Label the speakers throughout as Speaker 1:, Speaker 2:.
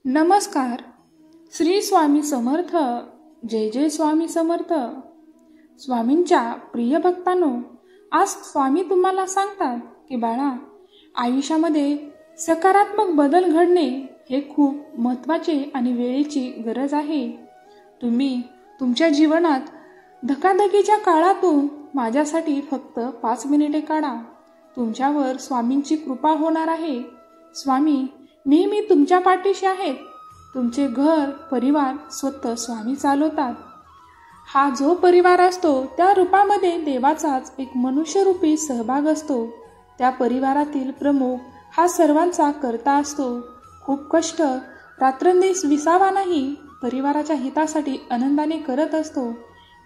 Speaker 1: नमस्कार. श्री स्वामी समर्थ. जय जय स्वामी समर्थ. स्वामींच्या प्रिय भक्तांनो, आज स्वामी तुम्हाला सांगतात की बाळा, आयुष्यामध्ये सकारात्मक बदल घडणे हे खूप महत्त्वाचे आणि वेळेची गरज आहे. तुम्ही तुमच्या जीवनात धकाधकीच्या काळातून माझ्यासाठी फक्त 5 मिनिटे काढा. तुमच्यावर स्वामींची कृपा होणार आहे. स्वामी नेहमी तुमच्या पाठीशी आहेत. तुमचे घर परिवार स्वतः स्वामी चालवतात. हा जो परिवार असतो त्या रूपामध्ये देवाचाच एक मनुष्यरूपी सहभाग असतो. त्या परिवारातील प्रमुख हा सर्वांचा कर्ता असतो. खूप कष्ट रात्रंदिवस विसावा नाही, परिवाराच्या हितासाठी आनंदाने करत असतो.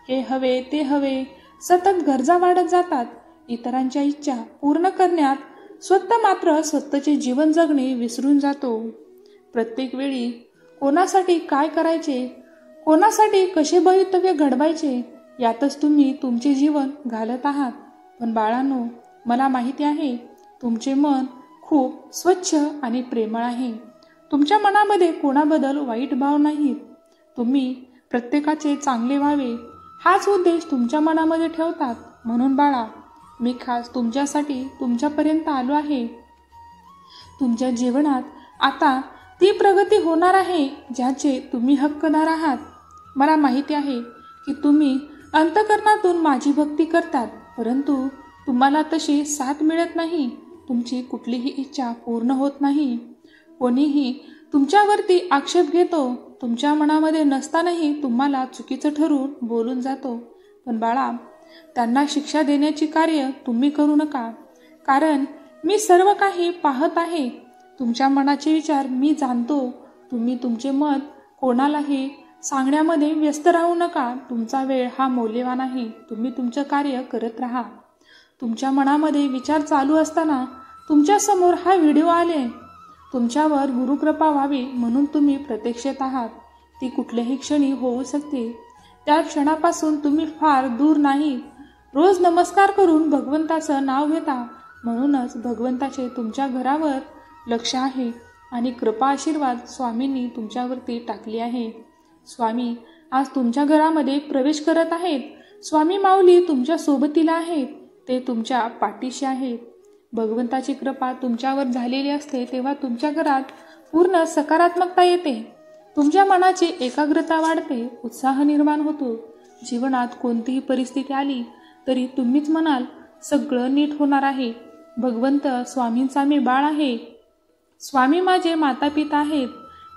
Speaker 1: हे हवे ते हवे, सतत गरजा वाढत जातात. इतरांच्या इच्छा पूर्ण करण्यात स्वतः मात्र स्वतःचे जीवन जगणे विसरून जातो. प्रत्येक वेळी कोणासाठी काय करायचे, कोणासाठी कसे भवितव्य घडवायचे यातच तुम्ही तुमचे जीवन घालत आहात. पण बाळांनो, मला माहिती आहे तुमचे मन खूप स्वच्छ आणि प्रेमळ आहे. तुमच्या मनामध्ये कोणाबद्दल वाईट भाव नाहीत. तुम्ही प्रत्येकाचे चांगले व्हावे हाच उद्देश तुमच्या मनामध्ये ठेवतात. म्हणून बाळा, मी खास तुमच्यासाठी तुमच्यापर्यंत आलो आहे. तुमच्या जीवनात आता ती प्रगती होणार आहे ज्याचे तुम्ही हक्कदार आहात. मला माहिती आहे की तुम्ही अंतःकरणातून माझी भक्ती करतात, परंतु तुम्हाला तशी साथ मिळत नाही. तुमची कुठलीही इच्छा पूर्ण होत नाही. कोणीही तुमच्यावरती आक्षेप घेतो. तुमच्या मनामध्ये नसतानाही तुम्हाला चुकीचं ठरवून बोलून जातो. पण बाळा, त्यांना शिक्षा देण्याची कार्य तुम्ही करू नका, कारण मी सर्व काही पाहत आहे. तुमच्या मनाचे विचार मी जाणतो. तुम्ही तुमचे मत कोणालाही सांगण्यामध्ये व्यस्त राहू नका. तुमचा वेळ हा मौल्यवान आहे. तुम्ही तुमचं कार्य करत राहा. तुमच्या मनामध्ये विचार चालू असताना तुमच्या समोर हा व्हिडिओ आले. तुमच्यावर गुरुकृपा व्हावी म्हणून तुम्ही प्रतीक्षेत आहात. ती कुठल्याही क्षणी होऊ शकते. त्या क्षणापासून तुम्ही फार दूर नाही. रोज नमस्कार करून भगवंताचं नाव घेता, म्हणूनच भगवंताचे तुमच्या घरावर लक्ष आहे आणि कृपा आशीर्वाद स्वामींनी तुमच्यावरती टाकली आहे. स्वामी आज तुमच्या घरामध्ये प्रवेश करत आहेत. स्वामी माऊली तुमच्या सोबतीला आहेत. ते तुमच्या पाठीशी आहेत. भगवंताची कृपा तुमच्यावर झालेली असते तेव्हा तुमच्या घरात पूर्ण सकारात्मकता येते. तुमच्या मनाची एकाग्रता वाढते, उत्साह निर्माण होतो. जीवनात कोणतीही परिस्थिती आली तरी तुम्हीच म्हणाल सगळं नीट होणार आहे. भगवंत स्वामींचा मी बाळ आहे. स्वामी माझे माता पिता आहेत.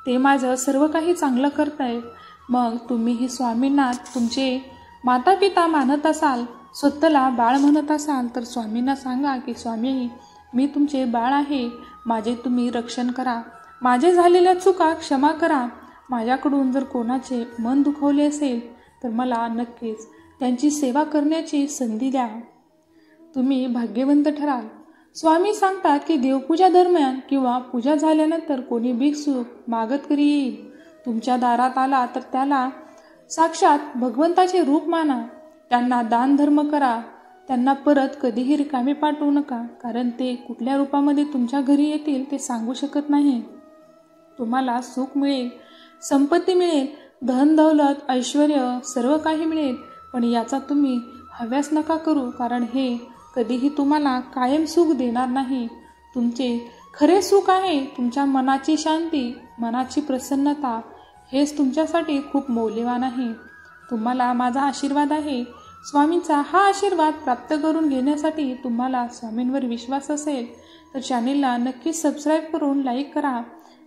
Speaker 1: ते माझं सर्व काही चांगलं करतायत. मग तुम्हीही स्वामींना तुमचे माता पिता मानत असाल, स्वतःला बाळ म्हणत असाल, तर स्वामींना सांगा की स्वामी, मी तुमचे बाळ आहे. माझे तुम्ही रक्षण करा. माझे झालेल्या चुका क्षमा करा. माझ्याकडून जर कोणाचे मन दुखवले असेल तर मला नक्कीच त्यांची सेवा करण्याची संधी द्या. तुम्ही भाग्यवंत ठराल. स्वामी सांगतात की देवपूजा दरम्यान किंवा पूजा झाल्यानंतर कोणी भिक्षुक मागत करी येईल. तुमच्या दारात आला तर त्याला साक्षात भगवंताचे रूप माना. त्यांना दान धर्म करा. त्यांना परत कधीही रिकामे पाठवू नका, कारण ते कुठल्या रूपामध्ये तुमच्या घरी येतील ते सांगू शकत नाही. तुम्हाला सुख मिळेल, संपत्ती मिळेल, धन दौलत ऐश्वर सर्व काही मिळेल, पण याचा तुम्ही हव्यास नका करू, कारण हे कधीही तुम्हाला कायम सुख देणार नाही. तुमचे खरे सुख आहे तुमच्या मनाची शांती, मनाची प्रसन्नता. हेच तुमच्यासाठी खूप मौल्यवान आहे. तुम्हाला माझा आशीर्वाद आहे. स्वामींचा हा आशीर्वाद प्राप्त करून घेण्यासाठी तुम्हाला स्वामींवर विश्वास असेल तर चॅनेलला नक्की सबस्क्राईब करून लाईक करा.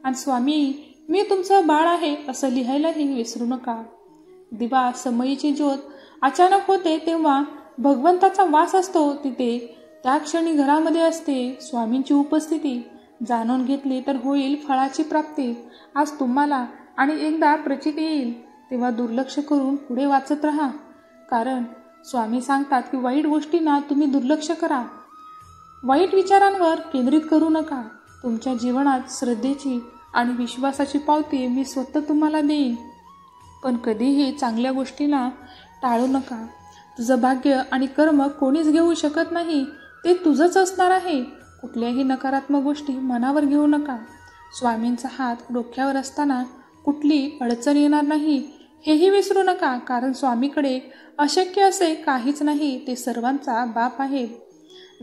Speaker 1: आणि स्वामी मी तुमचं बाळ आहे असं लिहायलाही विसरू नका. दिवा समयीची ज्योत अचानक होते तेव्हा भगवंताचा वास असतो तिथे. त्या क्षणी घरामध्ये असते स्वामींची उपस्थिती. जाणून घेतली तर होईल फळाची प्राप्ती. आज तुम्हाला आणि एकदा प्रचिती येईल तेव्हा दुर्लक्ष करून पुढे वाचत राहा, कारण स्वामी सांगतात की वाईट गोष्टींना तुम्ही दुर्लक्ष करा. वाईट विचारांवर केंद्रित करू नका. तुमच्या जीवनात श्रद्धेची आणि विश्वासाची पावती मी स्वतः तुम्हाला देईन. पण कधीही चांगल्या गोष्टींना टाळू नका. तुझं भाग्य आणि कर्म कोणीच घेऊ शकत नाही. ते तुझंच असणार आहे. कुठल्याही नकारात्मक गोष्टी मनावर घेऊ नका. स्वामींचा हात डोक्यावर असताना कुठली अडचण येणार नाही हेही विसरू नका, कारण स्वामीकडे अशक्य असे काहीच नाही. ते सर्वांचा बाप आहेत.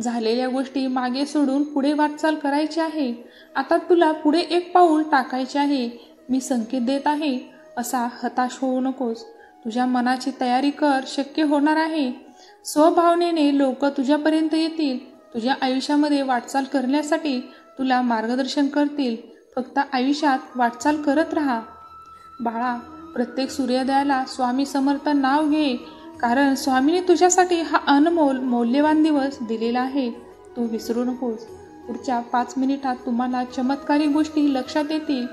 Speaker 1: झालेल्या गोष्टी मागे सोडून पुढे वाटचाल करायची आहे. आता तुला पुढे एक पाऊल टाकायचे आहे. मी संकेत देत आहे. असा हताश होऊ नकोस. तुझ्या मनाची तयारी कर. शक्य होणार आहे. स्वभावनेने लोक तुझ्यापर्यंत येतील. तुझ्या आयुष्यामध्ये वाटचाल करण्यासाठी तुला मार्गदर्शन करतील. फक्त आयुष्यात वाटचाल करत राहा. बाळा, प्रत्येक सूर्योदयाला स्वामी समर्थ नाव घे, कारण स्वामीने तुझ्यासाठी हा अनमोल मौल्यवान दिवस दिलेला आहे. तू विसरू नकोस. पुढच्या 5 मिनिटात तुम्हाला चमत्कारी गोष्टी लक्षात येतील.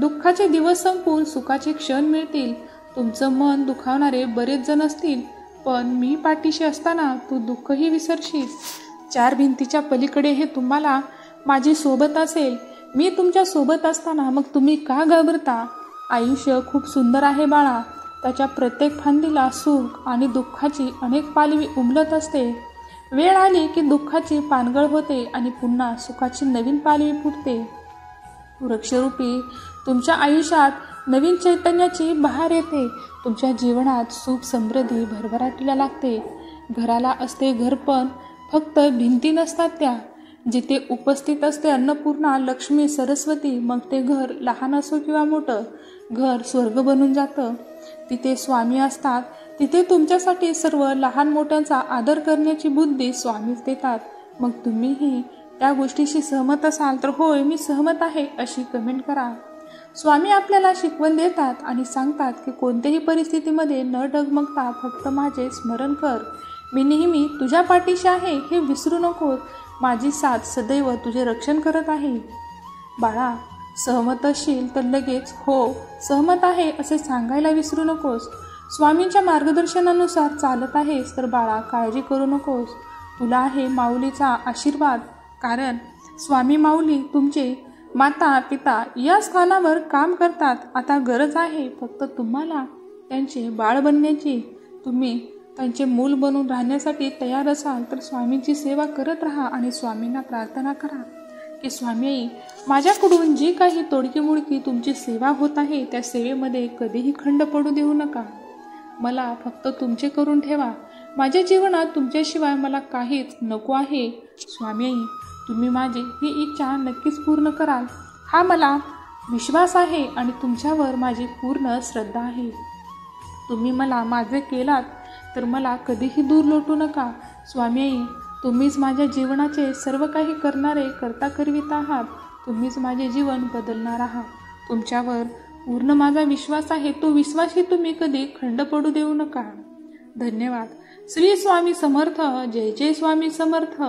Speaker 1: दुःखाचे दिवस संपून सुखाचे क्षण मिळतील. तुमचं मन दुखावणारे बरेच जण असतील, पण मी पाठीशी असताना तू दुःखही विसरशील. 4 भिंतीच्या पलीकडे हे तुम्हाला माझी सोबत असेल. मी तुमच्या सोबत असताना मग तुम्ही का घाबरता? आयुष्य खूप सुंदर आहे बाळा. त्याच्या प्रत्येक फांदीला सुख आणि दुःखाची अनेक पालवी उमलत असते. वेळ आली की दुःखाची पानगळ होते आणि पुन्हा सुखाची नवीन पालवी फुटते. वृक्षरूपी तुमच्या आयुष्यात नवीन चैतन्याची बहार येते. तुमच्या जीवनात सुख समृद्धी भरभराटीला लागते. घराला असते घरपण, फक्त भिंती नसतात त्या. जिथे उपस्थित असते अन्नपूर्णा, लक्ष्मी, सरस्वती, मग ते घर लहान असो किंवा मोठं, घर स्वर्ग बनून जातं. तिथे स्वामी असतात. तिथे तुमच्यासाठी सर्व लहान मोठ्यांचा आदर करण्याची बुद्धी स्वामीच देतात. मग तुम्हीही त्या गोष्टीशी सहमत असाल तर होय, मी सहमत आहे अशी कमेंट करा. स्वामी आपल्याला शिकवण देतात आणि सांगतात की कोणत्याही परिस्थितीमध्ये न डगमगता फक्त माझे स्मरण कर. मी नेहमी तुझ्या पाठीशी आहे हे विसरू नकोस. माझी साथ सदैव तुझे रक्षण करत आहे. बाळा, सहमत असशील तर लगेच हो सहमत आहे असे सांगायला विसरू नकोस. स्वामींच्या मार्गदर्शनानुसार चालत आहेस तर बाळा काळजी करू नकोस. तुला आहे माऊलीचा आशीर्वाद, कारण स्वामी माऊली तुमचे माता पिता या स्थानावर काम करतात. आता गरज आहे फक्त तुम्हाला त्यांचे बाळ बनण्याची. तुम्ही त्यांचे मूल बनून राहण्यासाठी तयार असाल तर स्वामींची सेवा करत राहा आणि स्वामींना प्रार्थना करा की स्वामी, माझ्याकडून जी काही तोडकी-मोडकी तुमची सेवा होत आहे त्या सेवेमध्ये कधीही खंड पडू देऊ नका. मला फक्त तुमचे करून ठेवा. माझ्या जीवनात तुमच्याशिवाय मला काहीच नको आहे. स्वामी, तुम्ही माझी ही इच्छा नक्कीच पूर्ण कराल हा मला विश्वास आहे आणि तुमच्यावर माझी पूर्ण श्रद्धा आहे. तुम्ही मला माझे केलात तर मला कधीही दूर लोटू नका. स्वामी, तुम्हीच माझ्या जीवनाचे सर्व काही करणारे कर्ता करवित आहात. तुम्हीच माझे जीवन बदलणार आहात. तुमच्यावर पूर्ण माझा विश्वास आहे. तो विश्वासही तुम्ही कधी खंड पडू देऊ नका. धन्यवाद. श्री स्वामी समर्थ. जय जय स्वामी समर्थ.